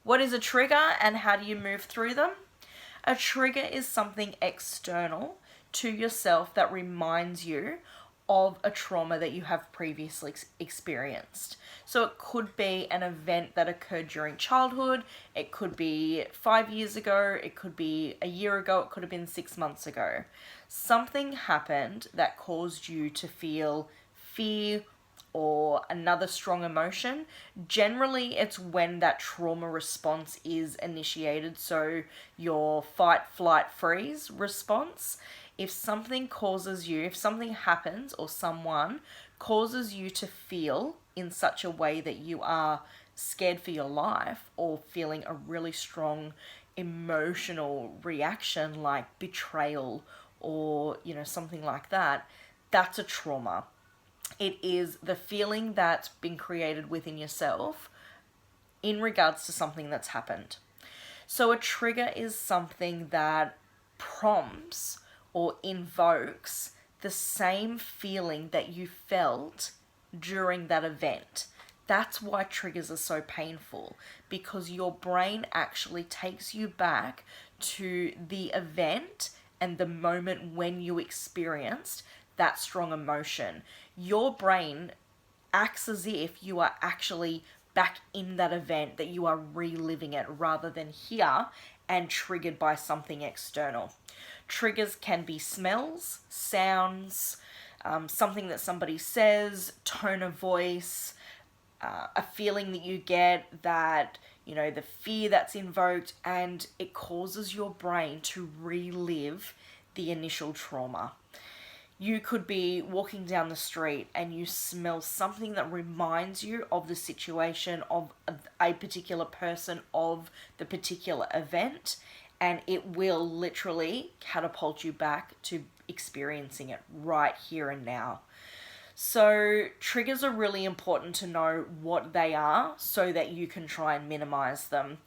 What is a trigger and how do you move through them? A trigger is something external to yourself that reminds you of a trauma that you have previously experienced. So it could be an event that occurred during childhood, it could be 5 years ago, it could be a year ago, it could have been 6 months ago. Something happened that caused you to feel fear or another strong emotion. Generally, it's when that trauma response is initiated. So, your fight, flight, freeze response. If something causes you, if something happens or someone causes you to feel in such a way that you are scared for your life or feeling a really strong emotional reaction like betrayal or, something like that, that's a trauma. It is the feeling that's been created within yourself in regards to something that's happened. So a trigger is something that prompts or invokes the same feeling that you felt during that event. That's why triggers are so painful, because your brain actually takes you back to the event and the moment when you experienced that strong emotion. Your brain acts as if you are actually back in that event, that you are reliving it rather than here and triggered by something external. Triggers can be smells, sounds, something that somebody says, tone of voice, a feeling that you get, that the fear that's invoked, and it causes your brain to relive the initial trauma. You could be walking down the street and you smell something that reminds you of the situation, of a particular person, of the particular event, and it will literally catapult you back to experiencing it right here and now. So, triggers are really important to know what they are so that you can try and minimize them.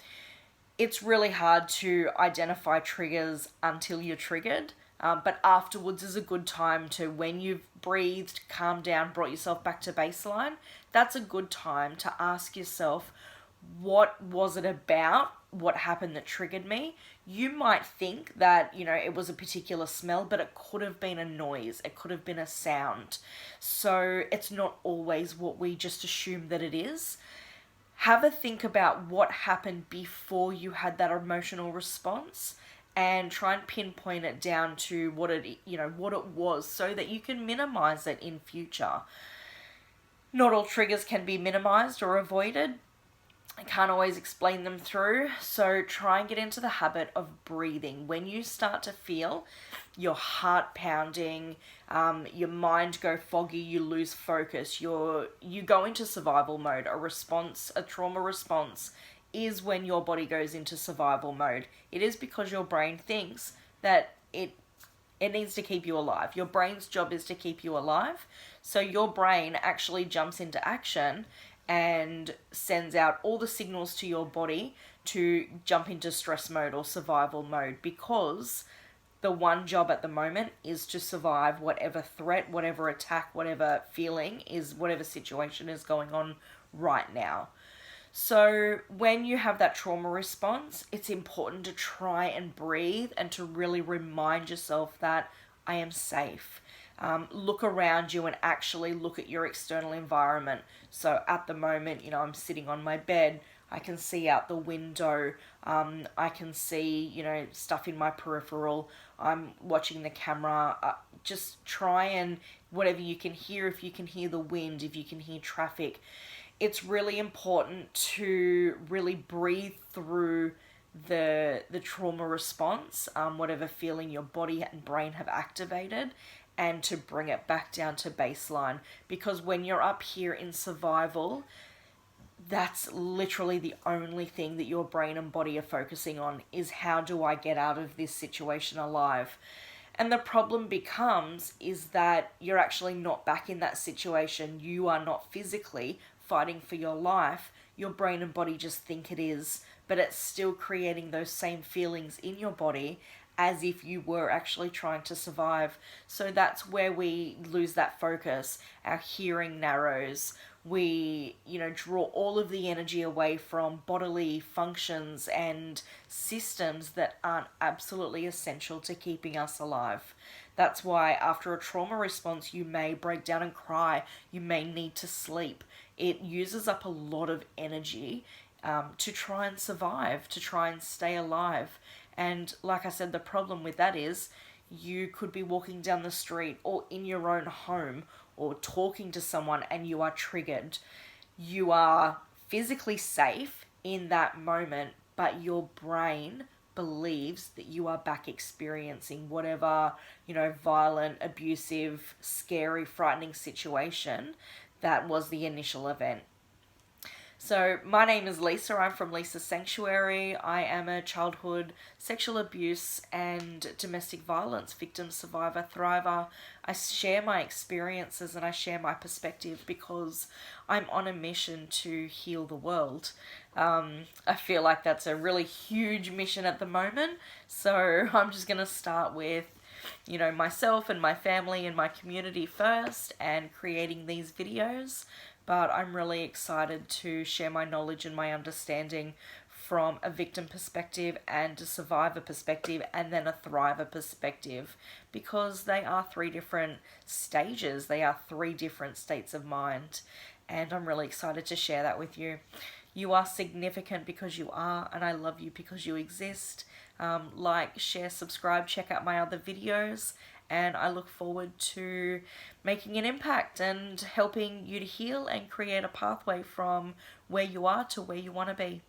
It's really hard to identify triggers until you're triggered. But afterwards is a good time to, when you've breathed, calmed down, brought yourself back to baseline, that's a good time to ask yourself, what was it about what happened that triggered me? You might think that, it was a particular smell, but it could have been a noise, it could have been a sound. So it's not always what we just assume that it is. Have a think about what happened before you had that emotional response and try and pinpoint it down to what it was, so that you can minimize it in future. Not all triggers can be minimized or avoided. I can't always explain them through, so try and get into the habit of breathing. When you start to feel your heart pounding, your mind go foggy, you lose focus, you go into survival mode. A trauma response is when your body goes into survival mode. It is because your brain thinks that it needs to keep you alive. Your brain's job is to keep you alive. So your brain actually jumps into action and sends out all the signals to your body to jump into stress mode or survival mode, because the one job at the moment is to survive whatever threat, whatever attack, whatever feeling is, whatever situation is going on right now. So when you have that trauma response, it's important to try and breathe and to really remind yourself that I am safe. Look around you and actually look at your external environment. So at the moment, I'm sitting on my bed. I can see out the window. I can see, stuff in my peripheral. I'm watching the camera. Just try and whatever you can hear, if you can hear the wind, if you can hear traffic. It's really important to really breathe through the trauma response, whatever feeling your body and brain have activated, and to bring it back down to baseline. Because when you're up here in survival, that's literally the only thing that your brain and body are focusing on, is how do I get out of this situation alive? And the problem becomes is that you're actually not back in that situation. You are not physically fighting for your life. Your brain and body just think it is, but it's still creating those same feelings in your body as if you were actually trying to survive. So that's where we lose that focus. Our hearing narrows. We, draw all of the energy away from bodily functions and systems that aren't absolutely essential to keeping us alive. That's why after a trauma response, you may break down and cry. You may need to sleep. It uses up a lot of energy to try and survive, to try and stay alive. And like I said, the problem with that is you could be walking down the street or in your own home or talking to someone and you are triggered. You are physically safe in that moment, but your brain believes that you are back experiencing whatever, violent, abusive, scary, frightening situation that was the initial event. So, my name is Lisa. I'm from Lisa's Sanctuary. I am a childhood sexual abuse and domestic violence victim, survivor, thriver. I share my experiences and I share my perspective because I'm on a mission to heal the world. I feel like that's a really huge mission at the moment. So, I'm just going to start with myself and my family and my community first and creating these videos. But I'm really excited to share my knowledge and my understanding from a victim perspective and a survivor perspective and then a thriver perspective, because they are three different stages. They are three different states of mind. And I'm really excited to share that with you. You are significant because you are, and I love you because you exist. Like, share, subscribe, check out my other videos, and I look forward to making an impact and helping you to heal and create a pathway from where you are to where you want to be.